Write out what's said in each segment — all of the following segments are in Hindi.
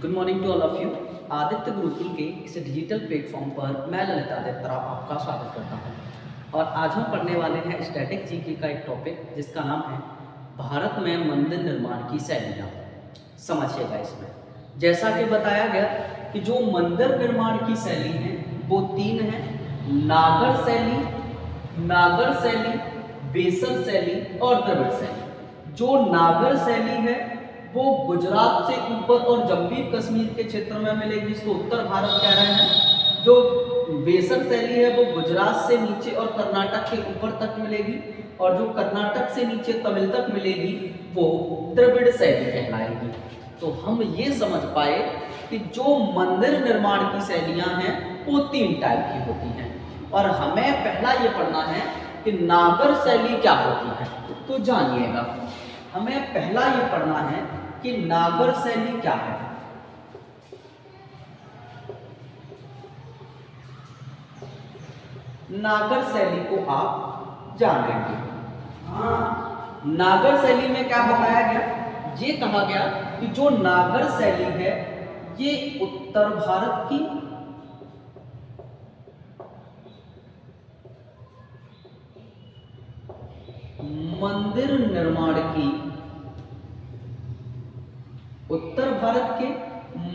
Good morning to all of you. Aditya Gurukul के इस डिजिटल प्लेटफॉर्म पर मैं ललित आदित्य राव आपका स्वागत करता हूं। और आज हम पढ़ने वाले हैं स्टैटिक जीके का एक टॉपिक जिसका नाम है भारत में मंदिर निर्माण की शैलियाँ। समझिएगा, इसमें जैसा कि बताया गया कि जो मंदिर निर्माण की शैली है वो तीन है: नागर शैली, बेसल शैली और द्रविड़ शैली। जो नागर शैली है वो गुजरात से ऊपर और जम्मू कश्मीर के क्षेत्र में मिलेगी, इसको उत्तर भारत कह रहे हैं। जो बेसल शैली है वो गुजरात से नीचे और कर्नाटक के ऊपर तक मिलेगी, और जो कर्नाटक से नीचे तमिल तक मिलेगी वो द्रविड़ शैली कहलाएगी। तो हम ये समझ पाए कि जो मंदिर निर्माण की शैलियां हैं वो तीन टाइप की होती हैं, और हमें पहला ये पढ़ना है कि नागर शैली क्या होती है। तो जानिएगा, हमें पहला ये पढ़ना है कि नागर शैली क्या है। नागर शैली को आप जान लेंगे। नागर शैली में क्या बताया गया, ये कहा गया कि जो नागर शैली है ये उत्तर भारत की मंदिर निर्माण की, उत्तर भारत के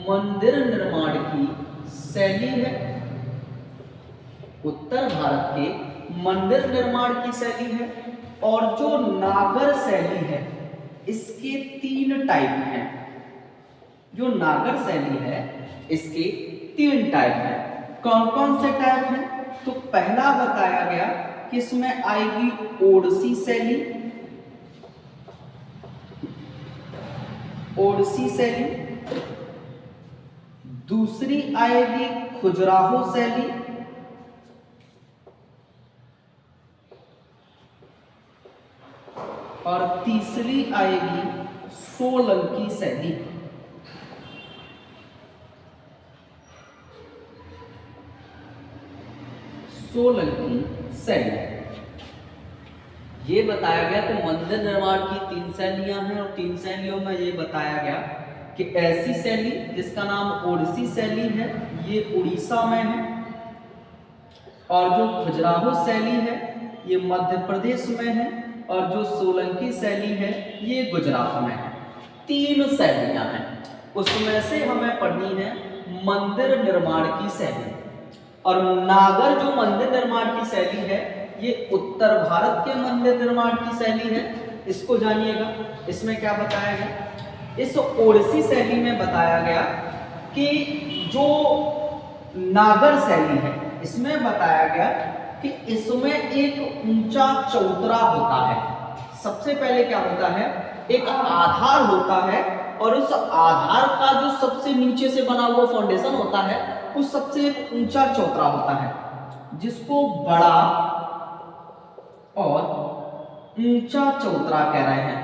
मंदिर निर्माण की शैली है। उत्तर भारत के मंदिर निर्माण की शैली है। और जो नागर शैली है इसके तीन टाइप हैं। जो नागर शैली है इसके तीन टाइप हैं। कौन कौन से टाइप हैं? तो पहला बताया गया कि इसमें आएगी ओडिसी शैली, दूसरी आएगी खजुराहो शैली, और तीसरी आएगी सोलंकी शैली। ये बताया गया कि मंदिर निर्माण की तीन शैलियां हैं, और तीन शैलियों में ये बताया गया कि ऐसी शैली जिसका नाम ओडिसी शैली है ये उड़ीसा में है, और जो खजुराहो शैली है ये मध्य प्रदेश में है, और जो सोलंकी शैली है ये गुजरात में है। तीन शैलियां हैं, उसमें से हमें पढ़नी है मंदिर निर्माण की शैली। और नागर जो मंदिर निर्माण की शैली है ये उत्तर भारत के मंदिर निर्माण की शैली है, इसको जानिएगा। इसमें क्या बताया गया, इस ओडिसी शैली में बताया गया कि जो नागर शैली है इसमें बताया गया कि इसमें एक ऊंचा चौतरा होता है। सबसे पहले क्या होता है, एक आधार होता है, और उस आधार का जो सबसे नीचे से बना हुआ फाउंडेशन होता है वो सबसे ऊंचा चौतरा होता है, जिसको बड़ा और ऊंचा चौतरा कह रहे हैं।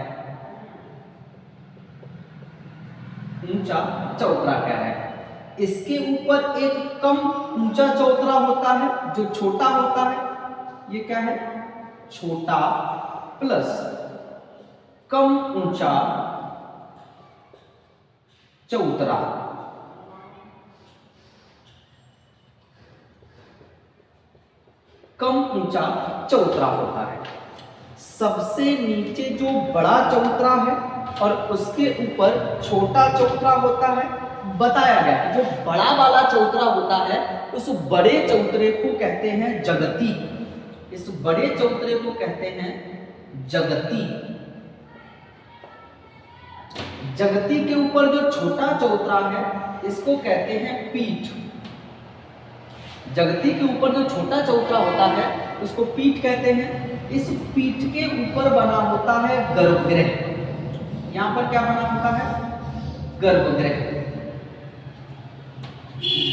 ऊंचा चौतरा कह रहे हैं। इसके ऊपर एक कम ऊंचा चौतरा होता है जो छोटा होता है, ये क्या है, छोटा प्लस कम ऊंचा चौतरा। कम ऊंचा चौतरा होता है। सबसे नीचे जो बड़ा चौतरा है और उसके ऊपर छोटा चौतरा होता है। बताया गया कि जो बड़ा वाला चौतरा होता है उस बड़े चौतरे को कहते हैं जगती। इस बड़े चौतरे को कहते हैं जगती। जगती के ऊपर जो छोटा चौतरा है इसको कहते हैं पीठ। जगती के ऊपर जो छोटा चौतरा होता है उसको पीठ कहते हैं। इस पीठ के ऊपर बना होता है गर्भगृह। यहां पर क्या बना होता है, गर्भगृह।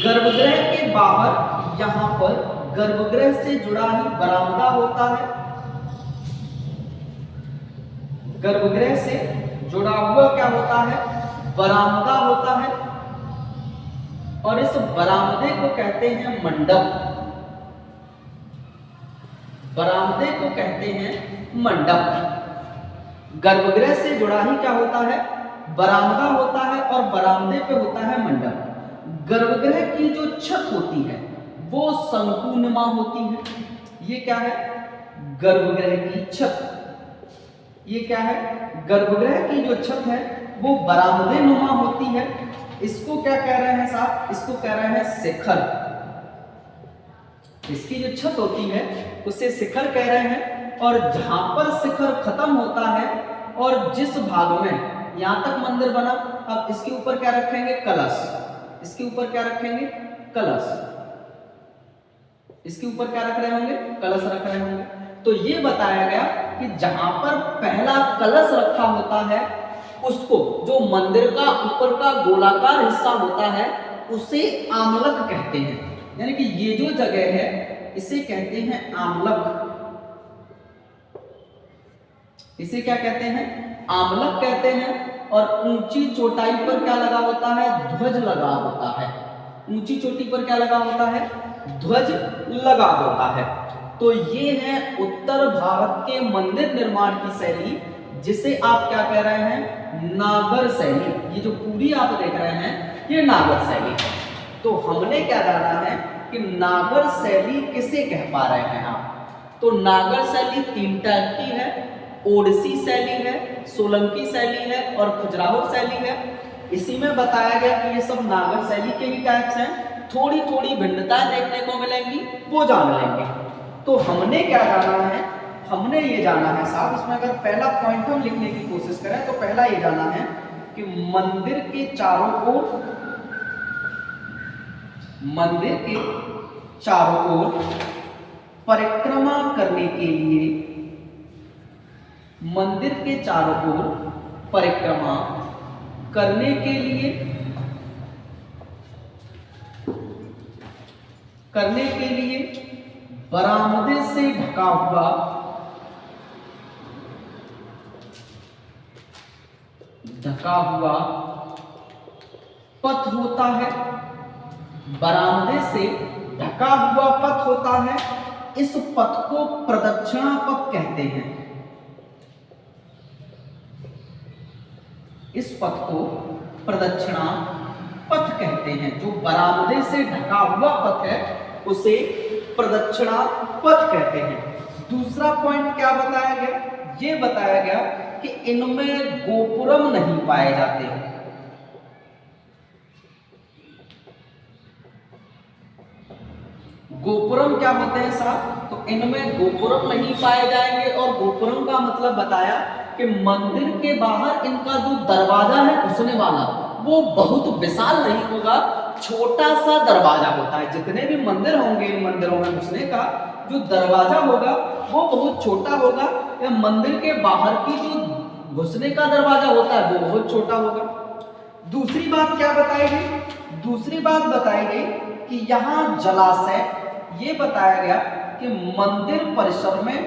गर्भगृह के बाहर यहां पर गर्भगृह से जुड़ा ही बरामदा होता है। गर्भगृह से जुड़ा हुआ क्या होता है, बरामदा होता है, और इस बरामदे को कहते हैं मंडप। बरामदे को कहते हैं मंडप। गर्भगृह से जुड़ा ही क्या होता है, बरामदा होता है और बरामदे पे होता है मंडप। गर्भगृह की जो छत होती है वो शंकुनुमा होती है। ये क्या है? गर्भगृह की छत। ये क्या है? गर्भगृह की जो छत है वो बरामदे नुमा होती है। इसको क्या कह रहे हैं साहब? इसको कह रहे हैं शिखर। इसकी जो छत होती है उसे शिखर कह रहे हैं। और जहां पर शिखर खत्म होता है और जिस भाग में यहां तक मंदिर बना, अब इसके ऊपर क्या रखेंगे? कलश। इसके ऊपर क्या रखेंगे? कलश। इसके ऊपर क्या रख रहे होंगे? कलश रख रहे होंगे। तो ये बताया गया कि जहां पर पहला कलश रखा होता है उसको, जो मंदिर का ऊपर का गोलाकार हिस्सा होता है, उसे आमलक कहते हैं। यानी कि ये जो जगह है इसे कहते हैं आमलक। इसे क्या कहते हैं? आमलक कहते हैं। और ऊंची चोटाई पर क्या लगा होता है? ध्वज लगा होता है। ऊंची चोटी पर क्या लगा होता है? ध्वज लगा होता है। तो ये है उत्तर भारत के मंदिर निर्माण की शैली, जिसे आप क्या कह रहे हैं? नागर शैली। ये जो पूरी आप देख रहे हैं ये नागर शैली है। तो हमने क्या जाना है कि नागर शैली किसे कह पा रहे हैं आप? तो नागर शैली 3 टाइप की है। ओडिसी शैली है, सोलंकी शैली है और खजुराहो शैली है। इसी में बताया गया कि ये सब नागर शैली के ही टाइप्स हैं। थोड़ी थोड़ी भिन्नताएं देखने को मिलेंगी, वो जान लेंगे। तो हमने क्या जाना है? हमने ये जाना है साहब, इसमें अगर पहला पॉइंट हम लिखने की कोशिश करें तो पहला ये जाना है कि मंदिर के चारों ओर परिक्रमा करने के लिए, मंदिर के चारों ओर परिक्रमा करने के लिए बरामदे से ढका हुआ पथ होता है। बरामदे से ढका हुआ पथ होता है। इस पथ को प्रदक्षिणा पथ कहते हैं। इस पथ को प्रदक्षिणा पथ कहते हैं। जो बरामदे से ढका हुआ पथ है उसे प्रदक्षिणा पथ कहते हैं। दूसरा पॉइंट क्या बताया गया? ये बताया गया कि इनमें गोपुरम नहीं पाए जाते हैं। गोपुरम क्या होते हैं साहब? तो इनमें गोपुरम नहीं पाए जाएंगे। और गोपुरम का मतलब बताया कि मंदिर के बाहर इनका जो दरवाजा है घुसने वाला, वो बहुत विशाल नहीं होगा, छोटा सा दरवाजा होता है। जितने भी मंदिर होंगे इन मंदिरों में घुसने का जो दरवाजा होगा वो बहुत छोटा होगा। या मंदिर के बाहर की जो घुसने का दरवाजा होता है वो बहुत छोटा होगा। दूसरी बात क्या बताई गई? दूसरी बात बताई गई कि यहाँ जलाशय, ये बताया गया कि मंदिर परिसर में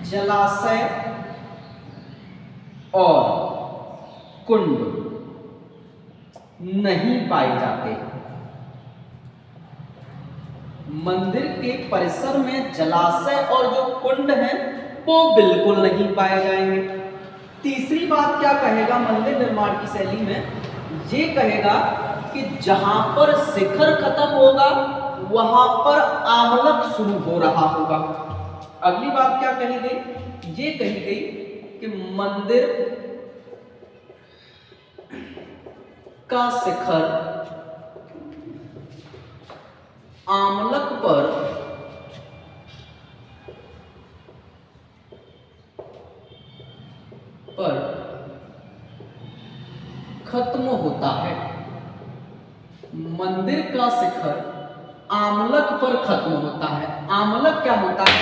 जलाशय और कुंड नहीं पाए जाते। मंदिर के परिसर में जलाशय और जो कुंड हैं वो बिल्कुल नहीं पाए जाएंगे। तीसरी बात क्या कहेगा मंदिर निर्माण की शैली में? ये कहेगा कि जहां पर शिखर खत्म होगा वहां पर आमलक शुरू हो रहा होगा। अगली बात क्या कही गई? ये कही गई कि मंदिर का शिखर आमलक पर खत्म होता है। मंदिर का शिखर आमलक पर खत्म होता है। आमलक क्या होता है?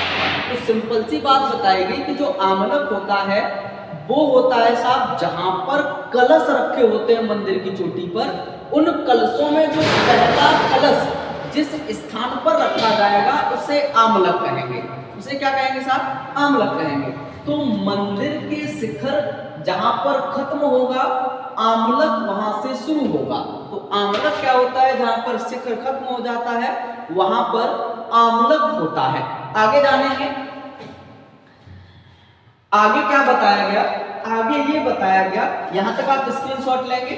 तो सिंपल सी बात बताई गई कि जो आमलक होता है वो होता है साहब जहां पर कलश रखे होते हैं मंदिर की चोटी पर, उन कलशों में जो पहला कलश जिस स्थान पर रखा जाएगा उसे आमलक कहेंगे। उसे क्या कहेंगे साहब? आमलक कहेंगे। तो मंदिर के शिखर जहां पर खत्म होगा, आमलक वहां से शुरू होगा। तो आमलक क्या होता है? जहां पर शिखर खत्म हो जाता है वहां पर आमलक होता है। आगे जानेंगे, आगे क्या बताया गया, आगे ये बताया गया, यहां तक आप स्क्रीनशॉट लेंगे।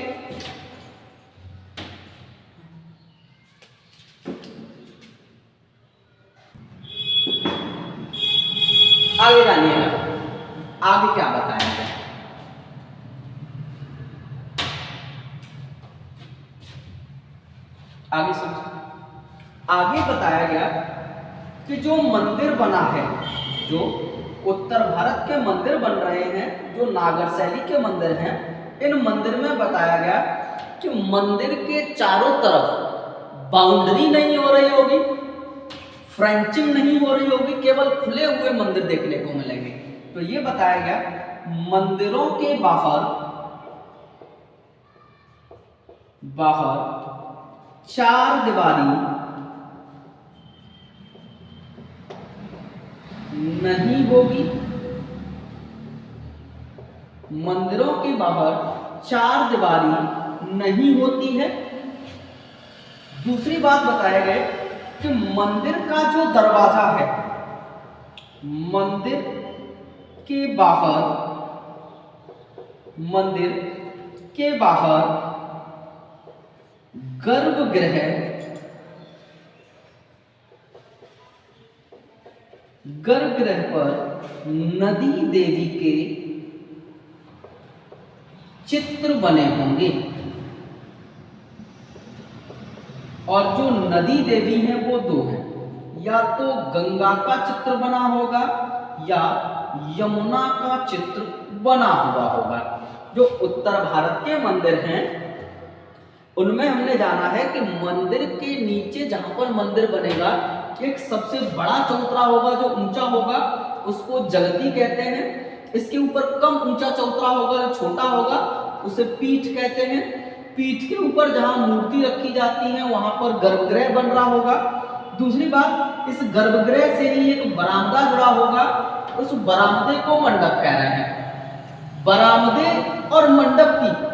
आगे जानिएगा, आगे क्या बताया गया। आगे समझो, आगे बताया गया कि जो मंदिर बना है, जो उत्तर भारत के मंदिर बन रहे हैं, जो नागर शैली के मंदिर हैं, इन मंदिर में बताया गया कि मंदिर के चारों तरफ बाउंड्री नहीं हो रही होगी, फ्रेंचिंग नहीं हो रही होगी, केवल खुले हुए मंदिर देखने को मिलेंगे। तो ये बताया गया मंदिरों के बाहर चार दीवारी नहीं होगी, मंदिरों के बाहर चार दीवारी नहीं होती है। दूसरी बात बताया गया कि मंदिर का जो दरवाजा है, मंदिर के बाहर गर्भगृह पर नदी देवी के चित्र बने होंगे, और जो नदी देवी हैं वो दो हैं, या तो गंगा का चित्र बना होगा या यमुना का चित्र बना हुआ होगा। जो उत्तर भारत के मंदिर हैं उनमें हमने जाना है कि मंदिर के नीचे जहां पर मंदिर बनेगा, एक सबसे बड़ा चौतरा होगा जो ऊंचा होगा, उसको जगती कहते हैं। इसके ऊपर कम ऊंचा चौतरा होगा जो छोटा होगा, उसे पीठ कहते हैं। पीठ के ऊपर जहां मूर्ति रखी जाती है वहां पर गर्भगृह बन रहा होगा। दूसरी बात, इस गर्भगृह से ही एक बरामदा जुड़ा होगा, उस बरामदे को मंडप कह रहे हैं। बरामदे और मंडप की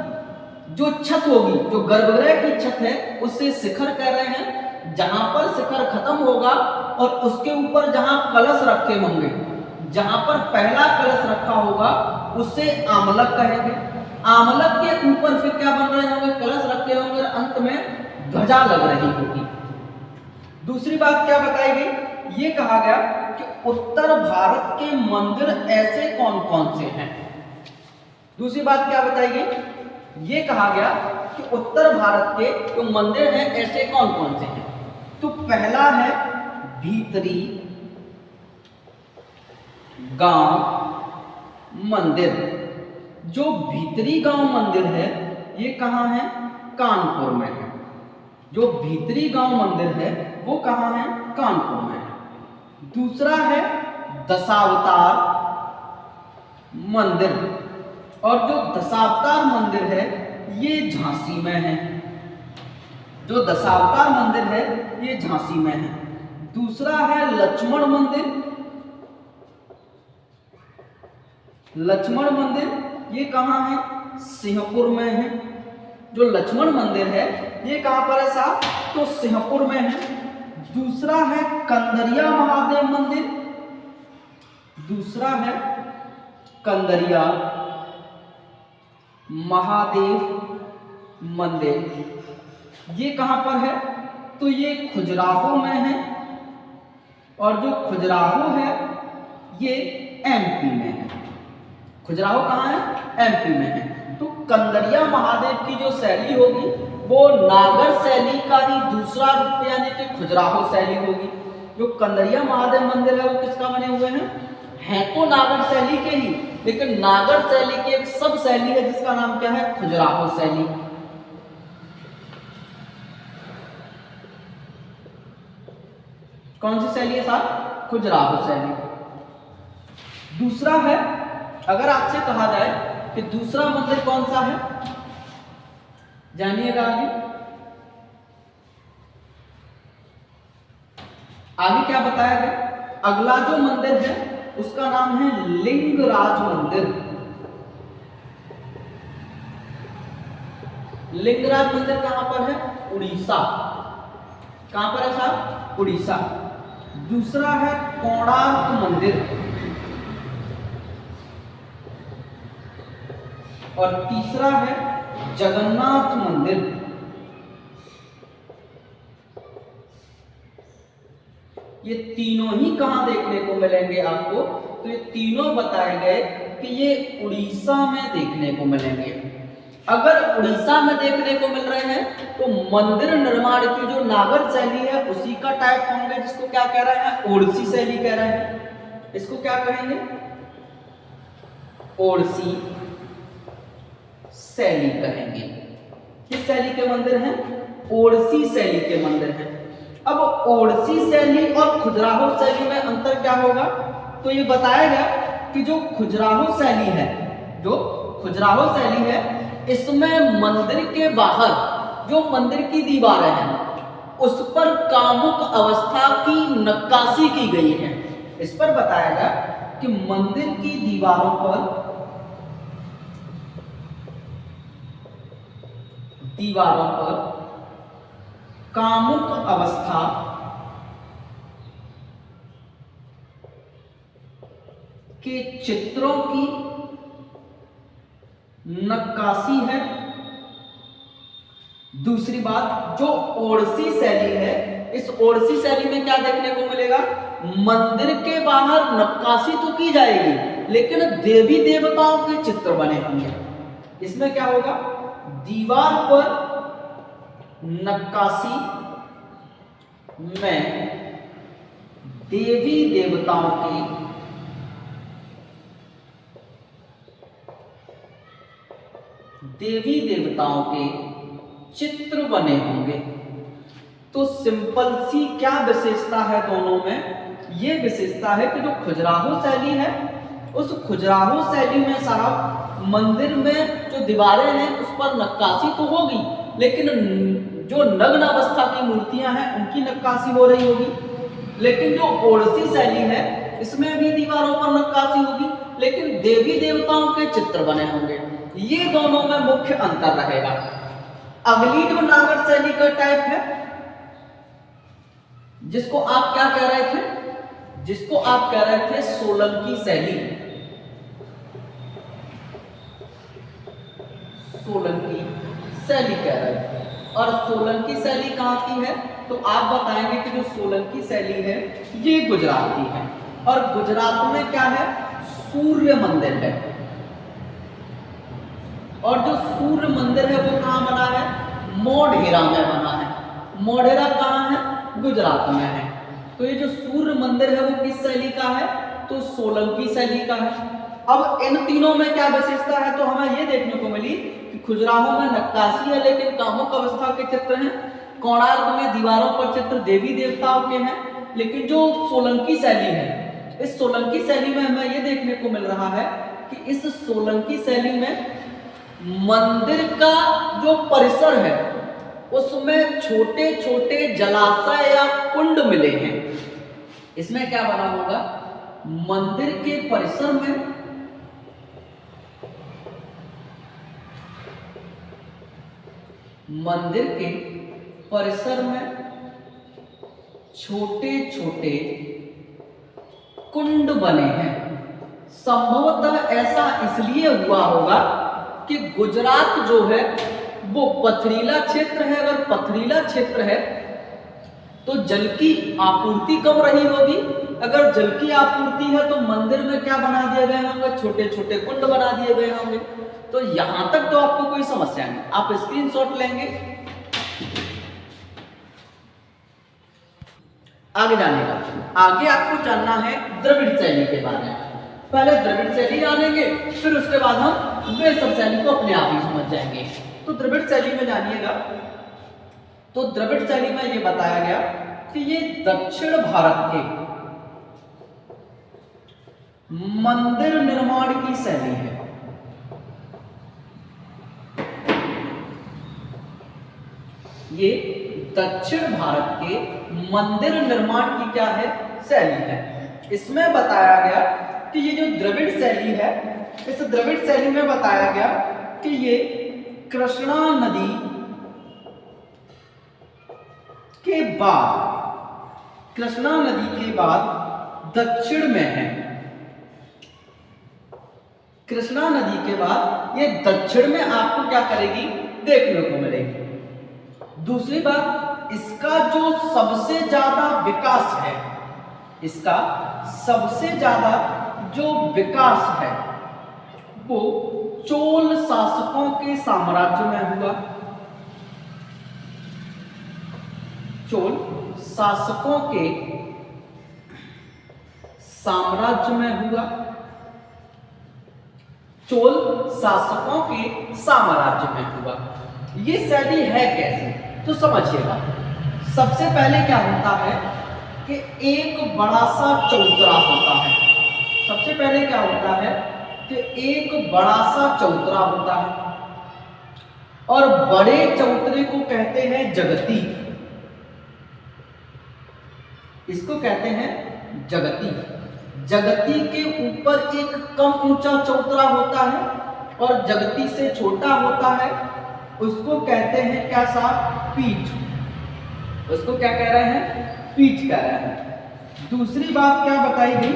जो छत होगी, जो गर्भगृह की छत है, उससे शिखर कह रहे हैं। जहां पर शिखर खत्म होगा और उसके ऊपर जहां कलश रखे होंगे, जहां पर पहला कलश रखा होगा, उसे आमलक कहेंगे। आमलक के ऊपर फिर क्या बन रहे होंगे, कलश रखे होंगे, अंत में ध्वजा लग रही होगी। दूसरी बात क्या बताई गई, ये कहा गया कि उत्तर भारत के मंदिर ऐसे कौन कौन से हैं। दूसरी बात क्या बताई गई, ये कहा गया कि उत्तर भारत के जो मंदिर हैं ऐसे कौन कौन से हैं। तो पहला है भीतरी गांव मंदिर। जो भीतरी गांव मंदिर है ये कहाँ है, कानपुर में है। जो भीतरी गांव मंदिर है वो कहाँ है, कानपुर में है। दूसरा है दशावतार मंदिर, और जो दशावतार मंदिर है ये झांसी में है। जो दशावतार मंदिर है ये झांसी में है। दूसरा है लक्ष्मण मंदिर। लक्ष्मण मंदिर ये कहाँ है, सिंहपुर में है। जो लक्ष्मण मंदिर है ये कहाँ पर है साहब, तो सिंहपुर में है। दूसरा है कंदरिया महादेव मंदिर। दूसरा है कंदरिया महादेव मंदिर, ये कहां पर है, तो ये खजुराहो में है। और जो खजुराहो है ये एमपी में है। खजुराहो कहाँ है, एमपी में है। तो कंदरिया महादेव की जो शैली होगी वो नागर शैली का ही दूसरा रूप यानी कि खजुराहो शैली होगी। जो कंदरिया महादेव मंदिर है वो किसका बने हुए हैं तो नागर शैली के ही, लेकिन नागर शैली की एक सब शैली है जिसका नाम क्या है, खजुराहो शैली। कौन सी शैली है साहब, खजुराहो शैली। दूसरा है, अगर आपसे कहा जाए कि दूसरा मंदिर कौन सा है, जानिएगा आगे क्या बताया गया। अगला जो मंदिर है उसका नाम है लिंगराज मंदिर। लिंगराज मंदिर कहां पर है, उड़ीसा। कहां पर है साहब, उड़ीसा। दूसरा है कोणार्क मंदिर, और तीसरा है जगन्नाथ मंदिर। ये तीनों ही कहां देखने को मिलेंगे आपको? तो ये तीनों बताए गए कि ये उड़ीसा में देखने को मिलेंगे। अगर उड़ीसा में देखने को मिल रहे हैं तो मंदिर निर्माण की जो नागर शैली है उसी का टाइप होंगे, जिसको क्या कह रहे हैं? ओडिसी शैली कह रहे हैं। इसको क्या कहेंगे? ओडिसी शैली कहेंगे। किस शैली के मंदिर हैं? ओडिसी शैली के मंदिर हैं। अब ओडिसी शैली और खजुराहो शैली में अंतर क्या होगा? तो ये बताया गया कि जो खजुराहो शैली है, इसमें मंदिर के बाहर जो मंदिर की दीवारें हैं उस पर कामुक अवस्था की नक्काशी की गई है। इस पर बताया गया कि मंदिर की दीवारों पर कामुक अवस्था के चित्रों की नक्काशी है। दूसरी बात, जो ओडिसी शैली है, इस ओडिसी शैली में क्या देखने को मिलेगा? मंदिर के बाहर नक्काशी तो की जाएगी लेकिन देवी देवताओं के चित्र बने होंगे। इसमें क्या होगा? दीवार पर नक्काशी में देवी देवताओं के चित्र बने होंगे। तो सिंपल सी क्या विशेषता है दोनों में? ये विशेषता है कि जो खजुराहो शैली है, उस खजुराहो शैली में साहब मंदिर में जो दीवारें हैं उस पर नक्काशी तो होगी लेकिन जो नग्न अवस्था की मूर्तियां हैं उनकी नक्काशी हो रही होगी। लेकिन जो ओडिसी शैली है इसमें भी दीवारों पर नक्काशी होगी लेकिन देवी देवताओं के चित्र बने होंगे। ये दोनों में मुख्य अंतर रहेगा। अगली जो नागर शैली का टाइप है, जिसको आप क्या कह रहे थे? सोलंकी शैली। सोलंकी शैली कह रहे थे। और सोलंकी शैली कहां की है? तो आप बताएंगे कि जो सोलंकी शैली है ये गुजरात की है। और गुजरात में क्या है? सूर्य मंदिर है। और जो सूर्य मंदिर है वो कहां बना है? मोढेरा में बना है। मोढेरा कहां है? गुजरात में है। तो ये जो सूर्य मंदिर है वो किस शैली का है? तो सोलंकी शैली का है। अब इन तीनों में क्या विशेषता है? तो हमें ये देखने को मिली कि खजुराहो में नक्काशी है लेकिन कामुक अवस्था के चित्र हैं। कोणार्क में दीवारों पर चित्र देवी देवताओं के हैं। लेकिन जो सोलंकी शैली है, इस सोलंकी शैली में हमें ये देखने को मिल रहा है कि इस सोलंकी शैली में मंदिर का जो परिसर है उसमें छोटे छोटे जलाशय या कुंड मिले हैं। इसमें क्या बना होगा? मंदिर के परिसर में छोटे छोटे कुंड बने हैं। संभवतः ऐसा इसलिए हुआ होगा कि गुजरात जो है वो पथरीला क्षेत्र है। अगर पथरीला क्षेत्र है तो जल की आपूर्ति कम रही होगी। अगर जल की आपूर्ति है तो मंदिर में क्या बना दिए गए होंगे? छोटे छोटे कुंड बना दिए गए होंगे। तो यहां तक तो आपको कोई समस्या नहीं, आप स्क्रीनशॉट लेंगे। आगे जाने का, आगे आपको जानना है द्रविड़ शैली के बारे में। पहले द्रविड़ शैली जानेंगे, फिर उसके बाद हम वे सब शैली को अपने आप ही समझ जाएंगे। तो द्रविड़ शैली में जानिएगा, तो द्रविड़ शैली में ये बताया गया कि ये दक्षिण भारत के मंदिर निर्माण की शैली है। ये दक्षिण भारत के मंदिर निर्माण की क्या है? शैली है। इसमें बताया गया कि ये जो द्रविड़ शैली है, इस द्रविड़ शैली में बताया गया कि ये कृष्णा नदी के बाद कृष्णा नदी के बाद दक्षिण में है। कृष्णा नदी के बाद ये दक्षिण में आपको क्या करेगी, देखने को मिलेगी। दूसरी बात, इसका जो सबसे ज्यादा विकास है, इसका सबसे ज्यादा जो विकास है वो चोल शासकों के साम्राज्य में हुआ। चोल शासकों के साम्राज्य में हुआ। चोल शासकों के साम्राज्य में हुआ। ये शैली है कैसे, तो समझिएगा। सबसे पहले क्या होता है कि एक बड़ा सा चौतरा होता है। सबसे पहले क्या होता है कि एक बड़ा सा चौतरा होता है, और बड़े चौतरे को कहते हैं जगती। इसको कहते हैं जगती। जगती के ऊपर एक कम ऊंचा चौतरा होता है और जगती से छोटा होता है, उसको कहते हैं क्या साहब, पीठ। उसको क्या कह रहे हैं, पीठ कह रहे हैं। दूसरी बात क्या बताई गई,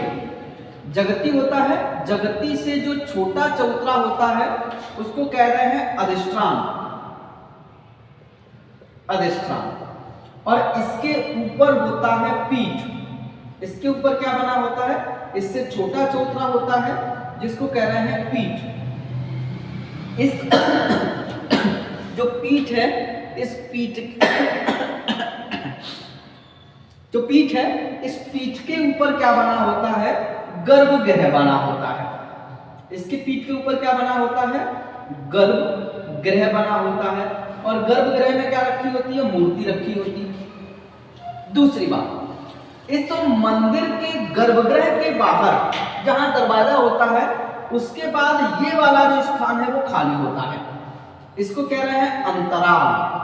जगती होता है, जगती से जो छोटा चौतरा होता है उसको कह रहे हैं अधिष्ठान। अधिष्ठान। और इसके ऊपर होता है पीठ। इसके ऊपर क्या बना होता है, इससे छोटा चौतरा होता है जिसको कह रहे हैं पीठ। इस जो पीठ है, इस पीठ जो पीठ है, इस पीठ के ऊपर क्या बना होता है, गर्भगृह बना होता है। इसके पीठ के ऊपर क्या बना होता है, गर्भगृह बना होता है। और गर्भगृह में क्या रखी होती है, मूर्ति रखी होती है। दूसरी बात, इस तो मंदिर के गर्भगृह के बाहर जहां दरवाजा होता है, उसके बाद ये वाला जो स्थान है वो खाली होता है। इसको कह रहे हैं अंतराल।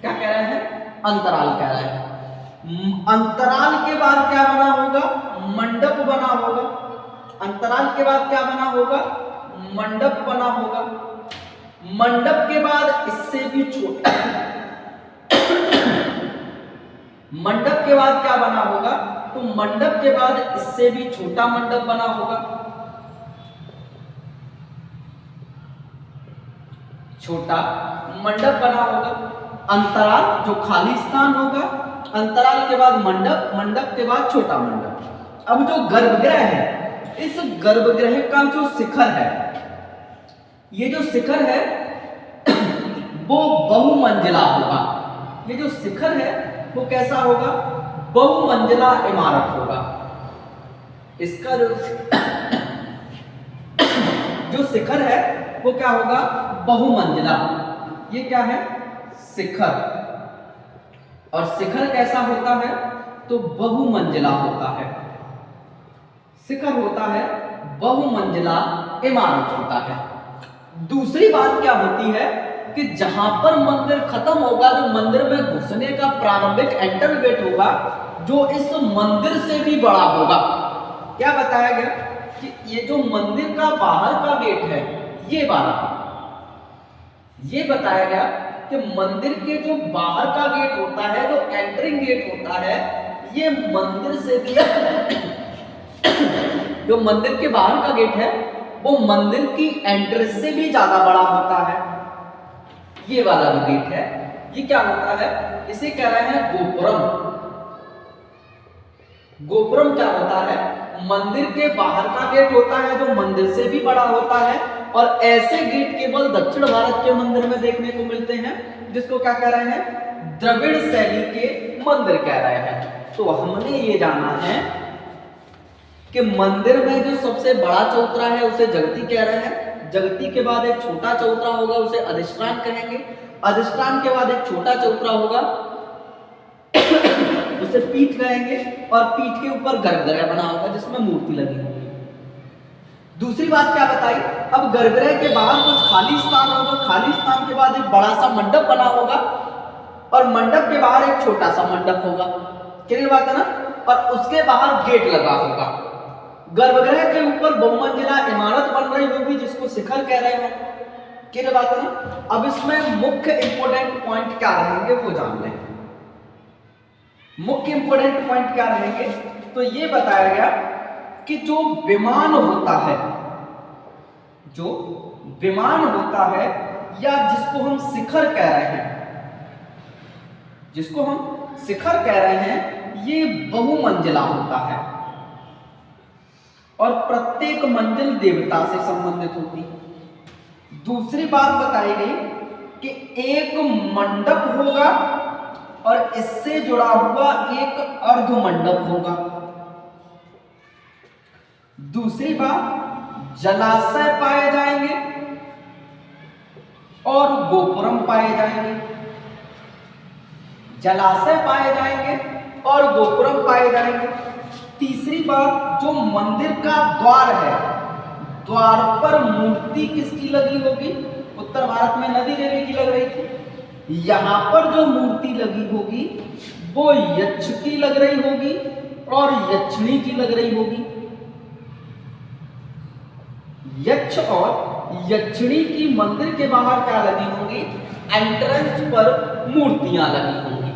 क्या कह रहे हैं, अंतराल कह रहे हैं। अंतराल के बाद क्या बना होगा, मंडप बना होगा। अंतराल के बाद क्या बना होगा, मंडप बना होगा। मंडप के बाद इससे भी छोटा मंडप के बाद क्या बना होगा, तो मंडप के बाद इससे भी छोटा मंडप बना होगा। छोटा मंडप बना होगा। अंतराल जो खाली स्थान होगा, अंतराल के बाद मंडप, मंडप के बाद छोटा मंडप। अब जो गर्भगृह है, इस गर्भगृह का जो शिखर है, ये जो शिखर है वो बहुमंजिला होगा। ये जो शिखर है वो कैसा होगा, बहुमंजिला इमारत होगा। इसका जो शिखर है वो क्या होगा, बहुमंजिला। ये क्या है, शिखर। और शिखर कैसा होता है, तो बहुमंजिला होता है। शिखर होता है, बहुमंजिला इमारत होता है। दूसरी बात क्या होती है कि जहां पर मंदिर खत्म होगा, जो मंदिर में घुसने का प्रारंभिक एंटर गेट होगा, जो इस मंदिर से भी बड़ा होगा। क्या बताया गया कि ये जो मंदिर का बाहर का गेट है, ये वाला, ये बताया गया कि मंदिर के जो बाहर का गेट होता है, जो एंटरिंग गेट होता है, ये मंदिर से भी जो मंदिर के बाहर का गेट है वो मंदिर की एंट्रेंस से भी ज्यादा बड़ा होता है। ये वाला जो गेट है ये क्या होता है, इसे कह रहे हैं गोपुरम। गोपुरम क्या होता है, मंदिर के बाहर का गेट होता है जो मंदिर से भी बड़ा होता है। और ऐसे गेट केवल दक्षिण भारत के मंदिर में देखने को मिलते हैं, जिसको क्या कह रहे हैं, द्रविड़ शैली के मंदिर कह रहे हैं। तो हमने ये जाना है कि मंदिर में जो सबसे बड़ा चौतरा है उसे जगती कह रहे हैं। जगती के बाद एक छोटा चौतरा होगा, उसे अधिष्ठान कहेंगे। अधिष्ठान के बाद एक छोटा चौतरा होगा, उसे पीठ कहेंगे। और पीठ के ऊपर गर्भगृह बना होगा जिसमें मूर्ति लगी होगी। दूसरी बात क्या बताई, अब गर्भगृह के बाहर कुछ खाली स्थान होगा, खाली स्थान के बाद एक बड़ा सा मंडप बना होगा, और मंडप के बाहर एक छोटा सा मंडप होगा। क्लियर बात है ना। और उसके बाहर गेट लगा होगा। गर्भगृह के ऊपर बहुमंजिला इमारत बन रही होगी जिसको शिखर कह रहे हैं। क्लियर बात है ना। अब इसमें मुख्य इंपोर्टेंट पॉइंट क्या रहेंगे वो जान लें। मुख्य इंपोर्टेंट पॉइंट क्या रहेंगे, तो ये बताया गया कि जो विमान होता है, जो विमान होता है या जिसको हम शिखर कह रहे हैं, जिसको हम शिखर कह रहे हैं, ये बहुमंजिला होता है और प्रत्येक मंजिल देवता से संबंधित होती है। दूसरी बात बताई गई कि एक मंडप होगा और इससे जुड़ा हुआ एक अर्ध मंडप होगा। दूसरी बात, जलाशय पाए जाएंगे और गोपुरम पाए जाएंगे। जलाशय पाए जाएंगे और गोपुरम पाए जाएंगे। तीसरी बात, जो मंदिर का द्वार है, द्वार पर मूर्ति किसकी लगी होगी? उत्तर भारत में नदी देवी की लग रही थी, यहां पर जो मूर्ति लगी होगी वो यक्ष की लग रही होगी और यक्षिणी की लग रही होगी। यक्ष और यक्षिणी की मंदिर के बाहर क्या लगी होंगी? एंट्रेंस पर मूर्तियां लगी होंगी।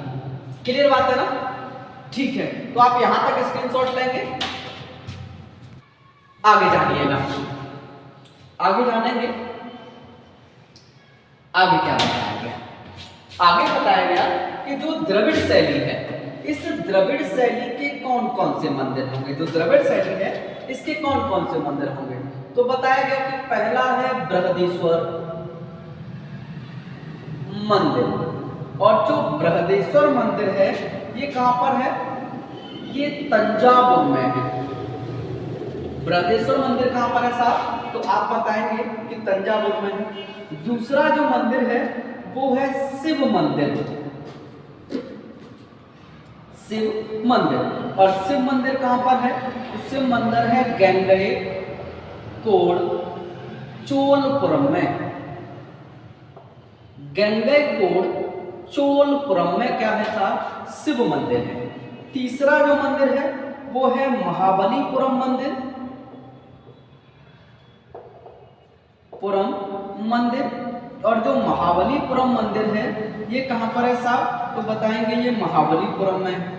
क्लियर बात है ना? ठीक है, तो आप यहां तक स्क्रीनशॉट लेंगे, आगे जानिएगा। आगे जानेंगे, आगे क्या बताया गया? आगे बताया गया कि जो द्रविड़ शैली है, इस द्रविड़ शैली के कौन कौन से मंदिर होंगे। जो द्रविड़ शैली है इसके कौन कौन से मंदिर होंगे, तो बताया गया कि पहला है बृहदेश्वर मंदिर। और जो बृहदेश्वर मंदिर है ये कहां पर है? ये तंजावुर में है। बृहदेश्वर मंदिर कहां पर है साहब? तो आप बताएंगे कि तंजावुर में है। दूसरा जो मंदिर है वो है शिव मंदिर, शिव मंदिर। और शिव मंदिर कहां पर है? तो शिव मंदिर है गंगईकोंड चोलपुरम में। गंगईकोंड चोलपुरम में क्या है साहब? शिव मंदिर है। तीसरा जो मंदिर है वो है महाबलीपुरम मंदिर, पुरम मंदिर। और जो महाबलीपुरम मंदिर है ये कहां पर है साहब? तो बताएंगे ये महाबलीपुरम में है,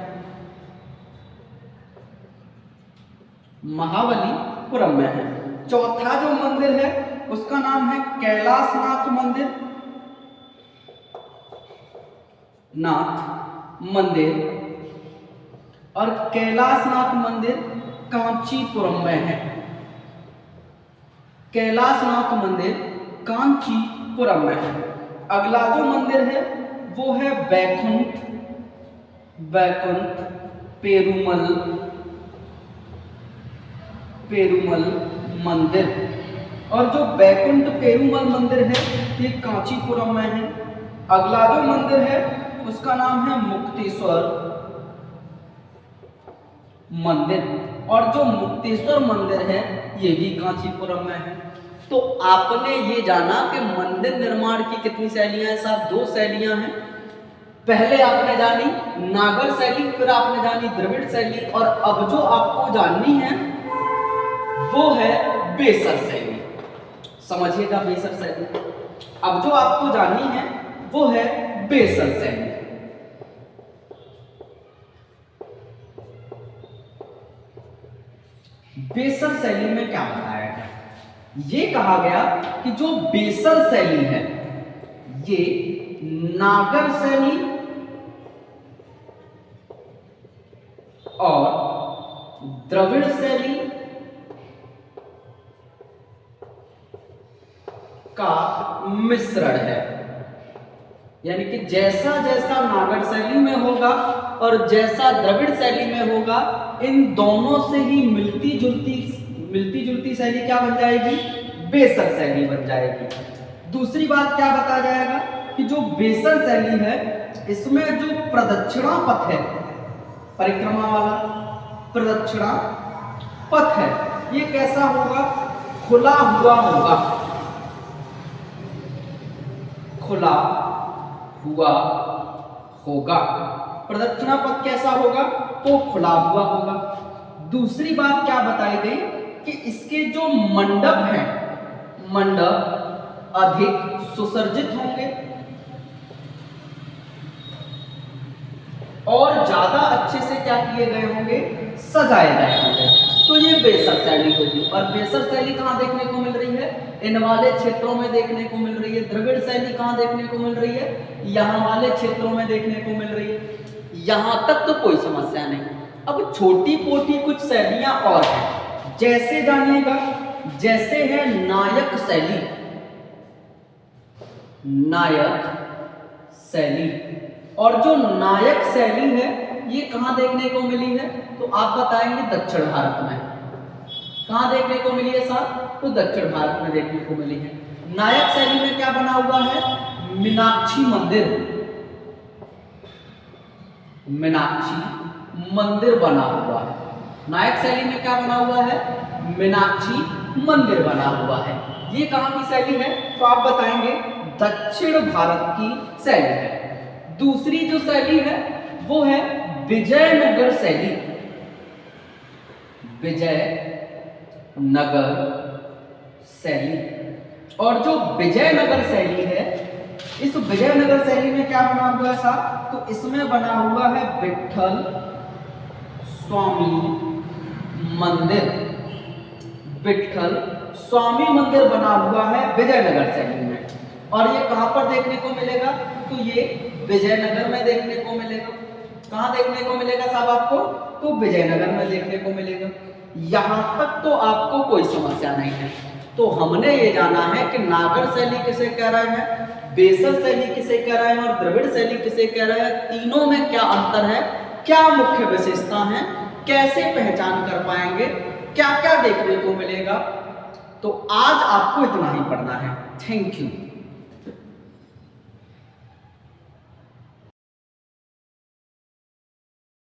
महाबलीपुरम में है। चौथा जो मंदिर है उसका नाम है कैलाशनाथ मंदिर, नाथ मंदिर। और कैलाशनाथ मंदिर कांचीपुरम में है। कैलाशनाथ मंदिर कांचीपुरम में है। अगला जो मंदिर है वो है बैकुंठ पेरुमल मंदिर। और जो बैकुंठ पेरुमल मंदिर है ये कांचीपुरम में है। अगला जो मंदिर है उसका नाम है मुक्तेश्वर मंदिर। और जो मुक्तेश्वर मंदिर है ये भी कांचीपुरम में है। तो आपने ये जाना कि मंदिर निर्माण की कितनी शैलियां हैं साहब? 2 शैलियां हैं। पहले आपने जानी नागर शैली, फिर आपने जानी द्रविड़ शैली, और अब जो आपको जाननी है वो है बेसर शैली। समझिएगा बेसर शैली। अब जो आपको जाननी है वो है बेसर शैली। बेसर शैली में क्या बताया गया? ये कहा गया कि जो बेसर शैली है ये नागर शैली और द्रविड़ शैली का मिश्रण है। यानी कि जैसा जैसा नागर शैली में होगा और जैसा द्रविड़ शैली में होगा, इन दोनों से ही मिलती जुलती शैली क्या बन जाएगी? बेसर शैली बन जाएगी। दूसरी बात क्या बताया जाएगा कि जो बेसर शैली है इसमें जो प्रदक्षिणा पथ है, परिक्रमा वाला प्रदक्षिणा पथ है, ये कैसा होगा? खुला हुआ होगा, खुला हुआ होगा। प्रदक्षिणा पथ कैसा होगा? तो खुला हुआ होगा। दूसरी बात क्या बताई गई कि इसके जो मंडप हैं, मंडप अधिक सुसज्जित होंगे और ज्यादा अच्छे से क्या किए गए होंगे, सजाए गए होंगे। तो ये बेसर शैली होगी। और बेसर शैली कहाँ देखने को मिल रही है, इन वाले क्षेत्रों में देखने को मिल रही है। द्रविड़ शैली कहाँ देखने को मिल रही है, यहाँ वाले क्षेत्रों में देखने को मिल रही है। यहाँ तक तो कोई समस्या नहीं। अब छोटी पोटी कुछ शैलियां और हैं, जैसे जानिएगा, जैसे है नायक शैली। नायक शैली, और जो नायक शैली है ये कहाँ देखने को मिली है, तो आप बताएंगे दक्षिण भारत में। कहाँ देखने को मिली है साहब, तो दक्षिण भारत में देखने को मिली है। नायक शैली में क्या बना हुआ है, मीनाक्षी मंदिर। मीनाक्षी मंदिर बना हुआ है। नायक शैली में क्या बना हुआ है, मीनाक्षी मंदिर बना हुआ है। ये कहाँ की शैली है, तो आप बताएंगे दक्षिण भारत की शैली है। दूसरी जो शैली है वो है विजयनगर शैली। विजयनगर शैली, और जो विजयनगर शैली है, इस विजयनगर शैली में क्या बना हुआ है साहब, तो इसमें बना हुआ है विट्ठल स्वामी मंदिर। विट्ठल स्वामी मंदिर बना हुआ है विजयनगर शैली में। और ये कहां पर देखने को मिलेगा, तो ये विजयनगर में देखने को मिलेगा। कहां देखने को मिलेगा साहब आपको, तो विजयनगर में देखने को मिलेगा। यहां तक तो आपको कोई समस्या नहीं है। तो हमने ये जाना है कि नागर शैली किसे कह रहे हैं, बेसर शैली किसे कह रहे हैं और द्रविड़ शैली किसे कह रहे हैं, तीनों में क्या अंतर है, क्या मुख्य विशेषता है, कैसे पहचान कर पाएंगे, क्या क्या देखने को मिलेगा। तो आज आपको इतना ही पढ़ना है। Thank you.